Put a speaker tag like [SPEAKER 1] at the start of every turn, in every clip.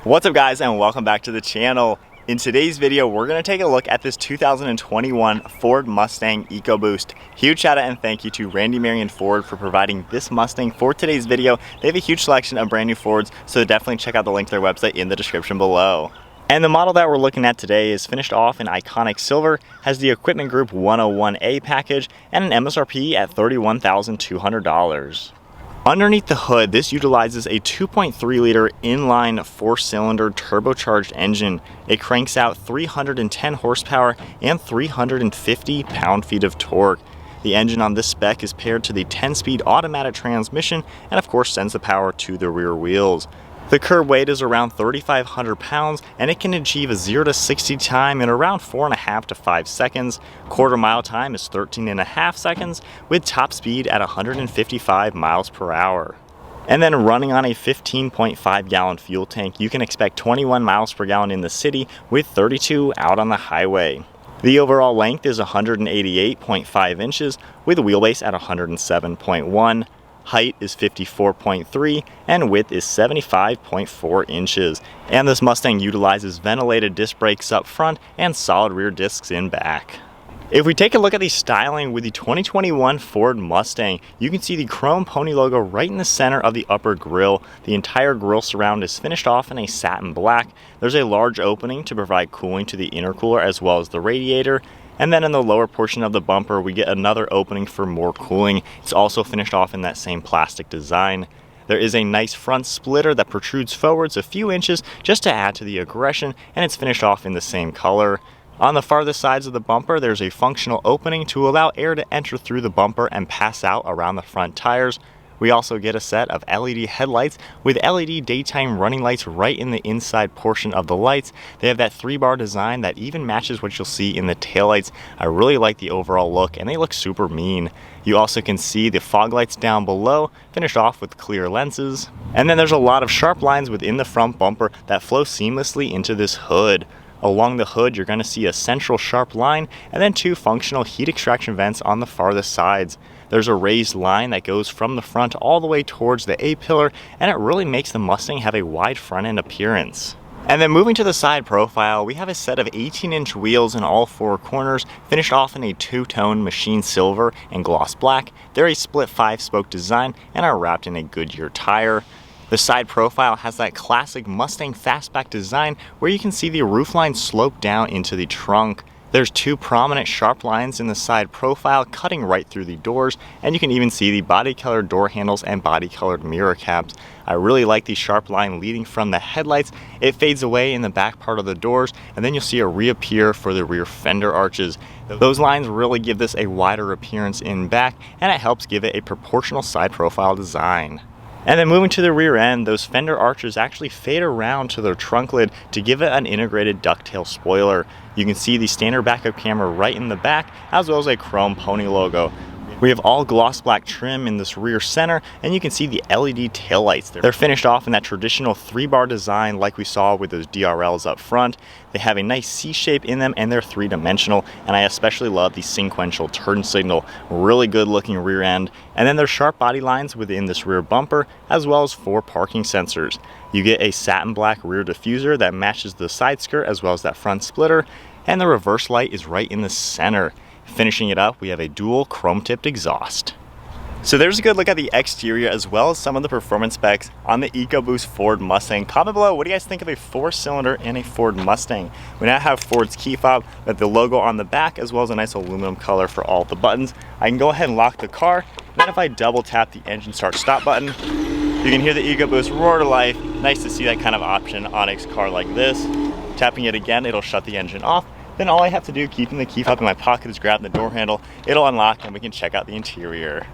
[SPEAKER 1] What's up guys, and welcome back to the channel. In today's video, we're going to take a look at this 2021 Ford Mustang EcoBoost. Huge shout out and thank you to Randy Marion Ford for providing this Mustang for today's video. They have a huge selection of brand new Fords, so definitely check out the link to their website in the description below. And the model that we're looking at today is finished off in iconic silver, has the Equipment Group 101A package, and an MSRP at $31,200. Underneath the hood, this utilizes a 2.3 liter inline 4-cylinder turbocharged engine. It cranks out 310 horsepower and 350 pound-feet of torque. The engine on this spec is paired to the 10-speed automatic transmission and of course sends the power to the rear wheels. The curb weight is around 3,500 pounds and it can achieve a 0 to 60 time in around 4.5 to 5 seconds. Quarter mile time is 13.5 seconds with top speed at 155 miles per hour. And then running on a 15.5 gallon fuel tank, you can expect 21 miles per gallon in the city with 32 out on the highway. The overall length is 188.5 inches with a wheelbase at 107.1. Height is 54.3 and width is 75.4 inches. And this Mustang utilizes ventilated disc brakes up front and solid rear discs in back. If we take a look at the styling with the 2021 Ford Mustang, you can see the chrome pony logo right in the center of the upper grille. The entire grille surround is finished off in a satin black. There's a large opening to provide cooling to the intercooler as well as the radiator. And then in the lower portion of the bumper, we get another opening for more cooling. It's also finished off in that same plastic design. There is a nice front splitter that protrudes forwards a few inches just to add to the aggression, and it's finished off in the same color. On the farthest sides of the bumper, there's a functional opening to allow air to enter through the bumper and pass out around the front tires. We also get a set of LED headlights with LED daytime running lights right in the inside portion of the lights. They have that 3-bar design that even matches what you'll see in the taillights. I really like the overall look and they look super mean. You also can see the fog lights down below, finished off with clear lenses. And then there's a lot of sharp lines within the front bumper that flow seamlessly into this hood. Along the hood, you're going to see a central sharp line and then 2 functional heat extraction vents on the farthest sides. There's a raised line that goes from the front all the way towards the A-pillar, and it really makes the Mustang have a wide front end appearance. And then moving to the side profile, we have a set of 18-inch wheels in all 4 corners, finished off in a 2-tone machine silver and gloss black. They're a split 5-spoke design and are wrapped in a Goodyear tire. The side profile has that classic Mustang fastback design where you can see the roofline slope down into the trunk. There's 2 prominent sharp lines in the side profile cutting right through the doors, and you can even see the body-colored door handles and body-colored mirror caps. I really like the sharp line leading from the headlights. It fades away in the back part of the doors, and then you'll see it reappear for the rear fender arches. Those lines really give this a wider appearance in back, and it helps give it a proportional side profile design. And then moving to the rear end, those fender arches actually fade around to their trunk lid to give it an integrated ducktail spoiler. You can see the standard backup camera right in the back, as well as a chrome pony logo. We have all gloss black trim in this rear center, and you can see the LED taillights. They're finished off in that traditional 3-bar design like we saw with those DRLs up front. They have a nice C shape in them and they're 3-dimensional, and I especially love the sequential turn signal. Really good looking rear end. And then there's sharp body lines within this rear bumper, as well as 4 parking sensors. You get a satin black rear diffuser that matches the side skirt as well as that front splitter, and the reverse light is right in the center. Finishing it up, we have a dual chrome-tipped exhaust. So there's a good look at the exterior as well as some of the performance specs on the EcoBoost Ford Mustang. Comment below, what do you guys think of a 4-cylinder in a Ford Mustang? We now have Ford's key fob with the logo on the back as well as a nice aluminum color for all the buttons. I can go ahead and lock the car. Then if I double tap the engine start stop button, you can hear the EcoBoost roar to life. Nice to see that kind of option on a car like this. Tapping it again, it'll shut the engine off. Then all I have to do, keeping the key fob in my pocket, is grab the door handle. It'll unlock and we can check out the interior.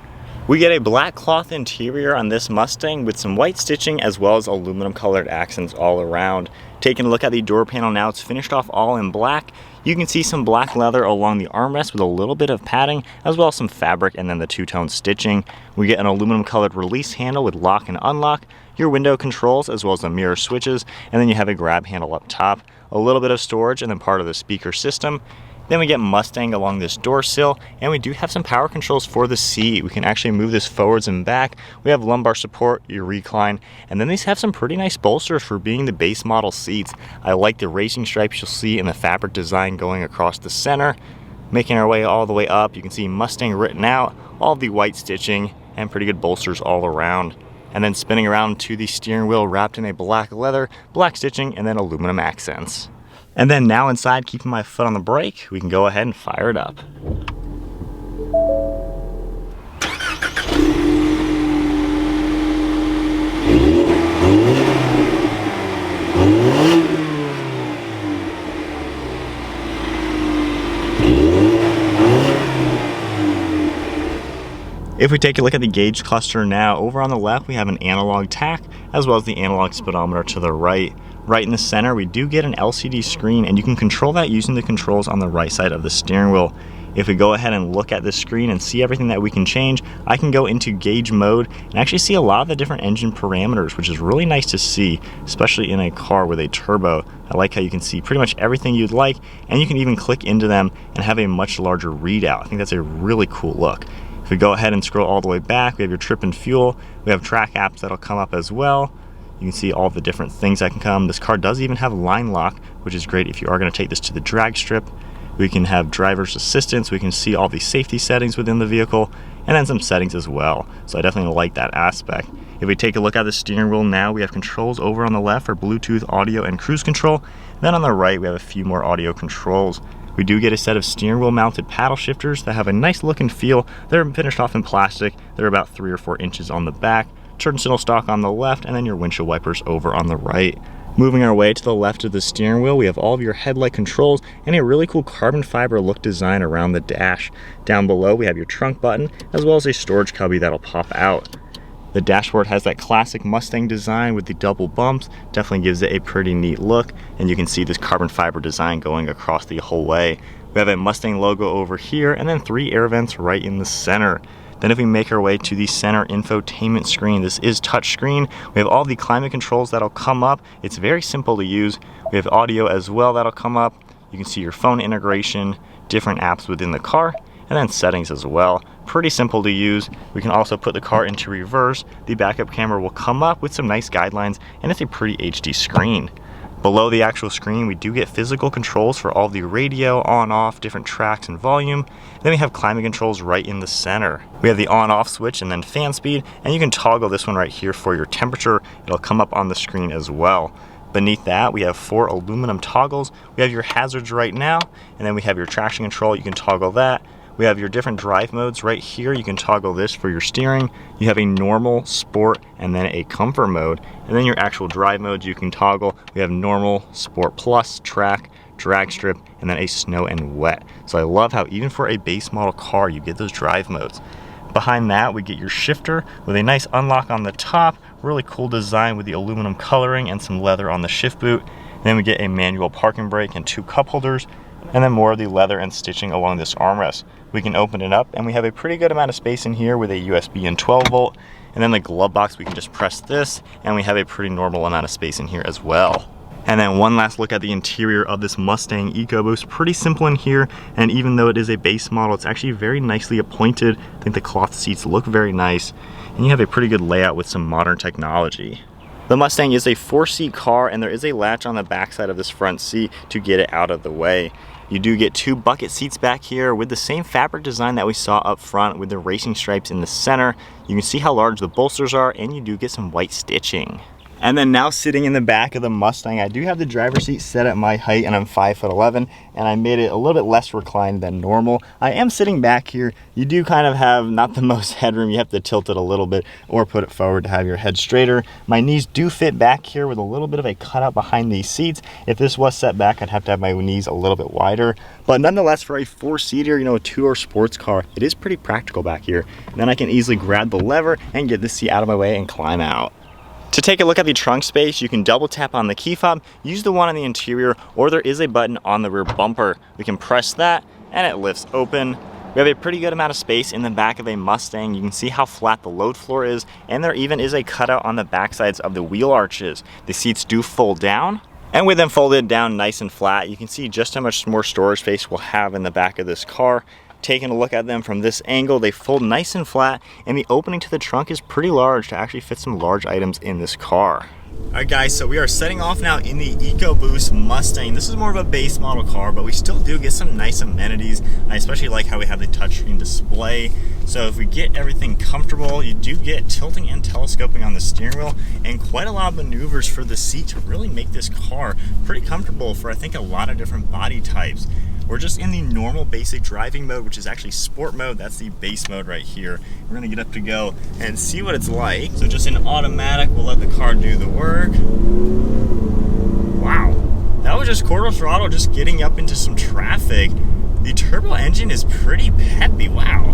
[SPEAKER 1] We get a black cloth interior on this Mustang with some white stitching as well as aluminum colored accents all around. Taking a look at the door panel now, it's finished off all in black. You can see some black leather along the armrest with a little bit of padding as well as some fabric and then the 2-tone stitching. We get an aluminum colored release handle with lock and unlock, your window controls as well as the mirror switches, and then you have a grab handle up top, a little bit of storage and then part of the speaker system. Then we get Mustang along this door sill, and we do have some power controls for the seat. We can actually move this forwards and back. We have lumbar support, your recline, and then these have some pretty nice bolsters for being the base model seats. I like the racing stripes you'll see in the fabric design going across the center. Making our way all the way up, you can see Mustang written out, all the white stitching, and pretty good bolsters all around. And then spinning around to the steering wheel wrapped in a black leather, black stitching, and then aluminum accents. And then now inside, keeping my foot on the brake, we can go ahead and fire it up. If we take a look at the gauge cluster now, over on the left we have an analog tach as well as the analog speedometer to the right. Right in the center we do get an LCD screen, and you can control that using the controls on the right side of the steering wheel. If we go ahead and look at this screen and see everything that we can change, I can go into gauge mode and actually see a lot of the different engine parameters, which is really nice to see, especially in a car with a turbo. I like how you can see pretty much everything you'd like, and you can even click into them and have a much larger readout. I think that's a really cool look. If we go ahead and scroll all the way back, we have your trip and fuel. We have track apps that'll come up as well. You can see all the different things that can come. This car does even have line lock, which is great if you are going to take this to the drag strip. We can have driver's assistance. We can see all the safety settings within the vehicle, and then some settings as well. So I definitely like that aspect. If we take a look at the steering wheel now, we have controls over on the left for Bluetooth, audio, and cruise control. Then on the right, we have a few more audio controls. We do get a set of steering wheel mounted paddle shifters that have a nice look and feel. They're finished off in plastic. They're about 3 or 4 inches on the back. Turn signal stock on the left, and then your windshield wipers over on the right. Moving our way to the left of the steering wheel, we have all of your headlight controls and a really cool carbon fiber look design around the dash. Down below we have your trunk button as well as a storage cubby that'll pop out. The dashboard has that classic Mustang design with the double bumps. Definitely gives it a pretty neat look, and you can see this carbon fiber design going across the whole way. We have a Mustang logo over here and then 3 air vents right in the center. Then if we make our way to the center infotainment screen, this is touch screen. We have all the climate controls that'll come up. It's very simple to use. We have audio as well that'll come up. You can see your phone integration, different apps within the car, and then settings as well. Pretty simple to use. We can also put the car into reverse. The backup camera will come up with some nice guidelines, and it's a pretty HD screen. Below the actual screen, we do get physical controls for all the radio, on, off, different tracks and volume. Then we have climate controls right in the center. We have the on, off switch and then fan speed, and you can toggle this one right here for your temperature. It'll come up on the screen as well. Beneath that, we have 4 aluminum toggles. We have your hazards right now, and then we have your traction control. You can toggle that. We have your different drive modes right here. You can toggle this for your steering. You have a normal, sport, and then a comfort mode. And then your actual drive modes you can toggle. We have normal, sport plus, track, drag strip, and then a snow and wet. So I love how even for a base model car, you get those drive modes. Behind that, we get your shifter with a nice unlock on the top. Really cool design with the aluminum coloring and some leather on the shift boot. Then we get a manual parking brake and 2 cup holders, and then more of the leather and stitching along this armrest. We can open it up, and we have a pretty good amount of space in here with a USB and 12 volt. And then the glove box, we can just press this, and we have a pretty normal amount of space in here as well. And then one last look at the interior of this Mustang EcoBoost. Pretty simple in here, and even though it is a base model, it's actually very nicely appointed. I think the cloth seats look very nice, and you have a pretty good layout with some modern technology. The Mustang is a 4-seat car, and there is a latch on the backside of this front seat to get it out of the way. You do get 2 bucket seats back here with the same fabric design that we saw up front with the racing stripes in the center. You can see how large the bolsters are, and you do get some white stitching. And then now sitting in the back of the Mustang, I do have the driver's seat set at my height, and I'm 5'11", and I made it a little bit less reclined than normal. I am sitting back here. You do kind of have not the most headroom. You have to tilt it a little bit or put it forward to have your head straighter. My knees do fit back here with a little bit of a cutout behind these seats. If this was set back, I'd have to have my knees a little bit wider. But nonetheless, for a 4-seater, a 2-door sports car, it is pretty practical back here. And then I can easily grab the lever and get the seat out of my way and climb out. To take a look at the trunk space, you can double tap on the key fob, use the one on the interior, or there is a button on the rear bumper. We can press that and it lifts open. We have a pretty good amount of space in the back of a Mustang. You can see how flat the load floor is, and there even is a cutout on the back sides of the wheel arches. The seats do fold down, And with them folded down nice and flat, you can see just how much more storage space we'll have in the back of this car. Taking a look at them from this angle, they fold nice and flat, and the opening to the trunk is pretty large to actually fit some large items in this car. Alright guys, so we are setting off now in the EcoBoost Mustang. This is more of a base model car, but we still do get some nice amenities. I especially like how we have the touchscreen display. So if we get everything comfortable, you do get tilting and telescoping on the steering wheel and quite a lot of maneuvers for the seat to really make this car pretty comfortable for I think a lot of different body types. We're just in the normal basic driving mode, which is actually sport mode. That's the base mode right here. We're gonna get up to go and see what it's like. So just in automatic, we'll let the car do the work. Wow, that was just quarter throttle, just getting up into some traffic. The turbo engine is pretty peppy, wow.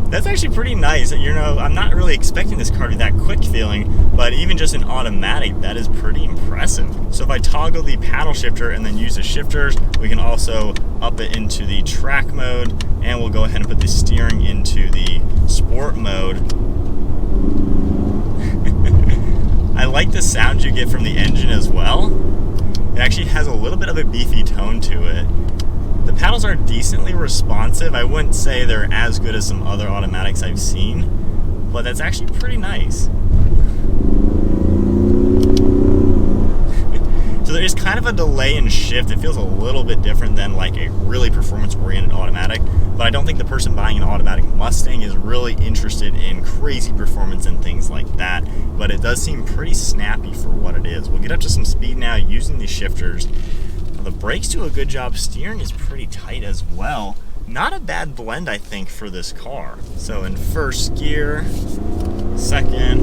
[SPEAKER 1] That's actually pretty nice. You know, I'm not really expecting this car to be that quick feeling, but even just in automatic, that is pretty impressive. So if I toggle the paddle shifter and then use the shifters, we can also up it into the track mode, and we'll go ahead and put the steering into the sport mode. I like the sound you get from the engine as well. It actually has a little bit of a beefy tone to it. The paddles are decently responsive. I wouldn't say they're as good as some other automatics I've seen, but that's actually pretty nice. So there is kind of a delay in shift. It feels a little bit different than like a really performance-oriented automatic, but I don't think the person buying an automatic Mustang is really interested in crazy performance and things like that, but it does seem pretty snappy for what it is. We'll get up to some speed now using these shifters. The brakes do a good job. Steering is pretty tight as well. Not a bad blend, I think, for this car. So in first gear, second,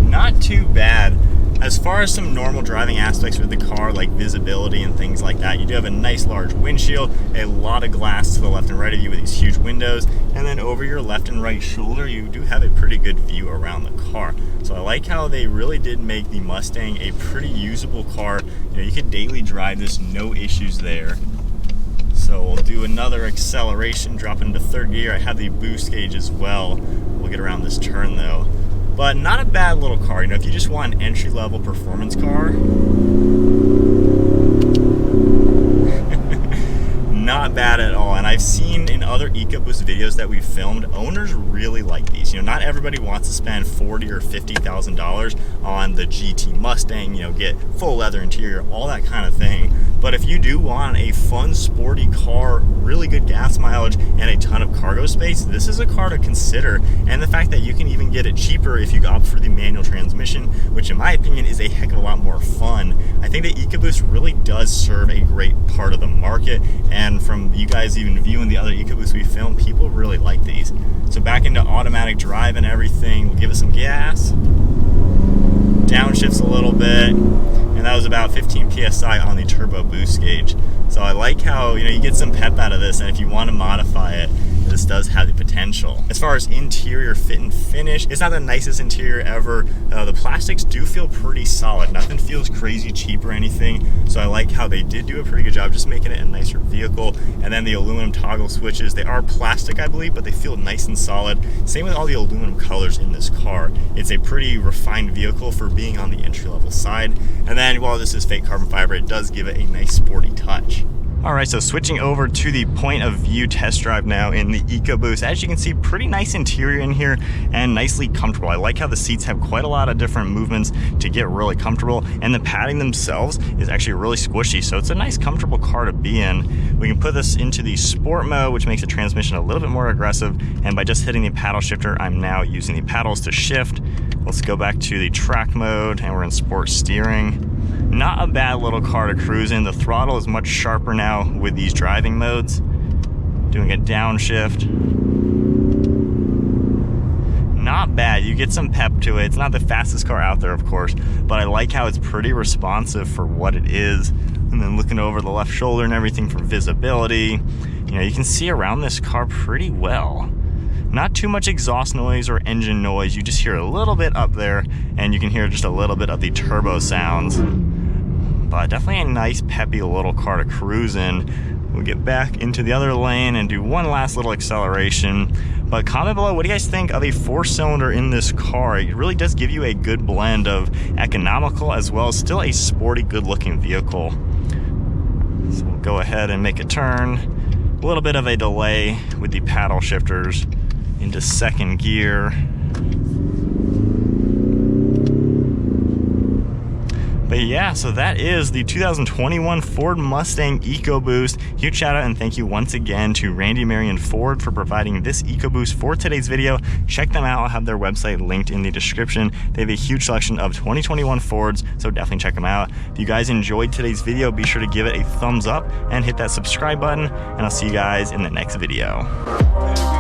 [SPEAKER 1] not too bad. As far as some normal driving aspects with the car, like visibility and things like that, you do have a nice large windshield, a lot of glass to the left and right of you with these huge windows, and then over your left and right shoulder, you do have a pretty good view around the car. So I like how they really did make the Mustang a pretty usable car. You know, you could daily drive this, no issues there. So we'll do another acceleration, drop into third gear. I have the boost gauge as well. We'll get around this turn though. But not a bad little car. You know, if you just want an entry-level performance car, not bad at all. And I've seen in other EcoBoost videos that we've filmed, owners really like these. You know, not everybody wants to spend $40,000 or $50,000 on the GT Mustang, you know, get full leather interior, all that kind of thing. But if you do want a fun, sporty car, really good gas mileage, and a ton of cargo space, this is a car to consider. And the fact that you can even get it cheaper if you opt for the manual transmission, which in my opinion is a heck of a lot more fun. I think that EcoBoost really does serve a great part of the market. And from you guys even viewing the other EcoBoosts we filmed, people really like these. So back into automatic drive and everything, we'll give it some gas. Downshifts a little bit. And that was about 15 PSI on the turbo boost gauge. So I like how, you know, you get some pep out of this, and if you want to modify it, this does have the potential. As far as interior fit and finish, it's not the nicest interior ever. The plastics do feel pretty solid. Nothing feels crazy cheap or anything. So I like how they did do a pretty good job just making it a nicer vehicle. And then the aluminum toggle switches, they are plastic, I believe, but they feel nice and solid. Same with all the aluminum colors in this car. It's a pretty refined vehicle for being on the entry-level side. And then while this is fake carbon fiber, it does give it a nice sporty touch. Alright, so switching over to the point of view test drive now in the EcoBoost. As you can see, pretty nice interior in here and nicely comfortable. I like how the seats have quite a lot of different movements to get really comfortable, and the padding themselves is actually really squishy, so it's a nice comfortable car to be in. We can put this into the sport mode, which makes the transmission a little bit more aggressive, and by just hitting the paddle shifter, I'm now using the paddles to shift. Let's go back to the track mode, and we're in sport steering. Not a bad little car to cruise in. The throttle is much sharper now with these driving modes. Doing a downshift. Not bad. You get some pep to it. It's not the fastest car out there, of course, but I like how it's pretty responsive for what it is. And then looking over the left shoulder and everything for visibility, you know, you can see around this car pretty well. Not too much exhaust noise or engine noise. You just hear a little bit up there, and you can hear just a little bit of the turbo sounds. But definitely a nice peppy little car to cruise in. We'll get back into the other lane and do one last little acceleration. But comment below, what do you guys think of a 4-cylinder in this car? It really does give you a good blend of economical as well as still a sporty, good-looking vehicle. So we'll go ahead and make a turn. A little bit of a delay with the paddle shifters into second gear. But yeah, so that is the 2021 Ford Mustang EcoBoost. Huge shout out and thank you once again to Randy Marion Ford for providing this EcoBoost for today's video. Check them out. I'll have their website linked in the description. They have a huge selection of 2021 Fords, so definitely check them out. If you guys enjoyed today's video, be sure to give it a thumbs up and hit that subscribe button, and I'll see you guys in the next video.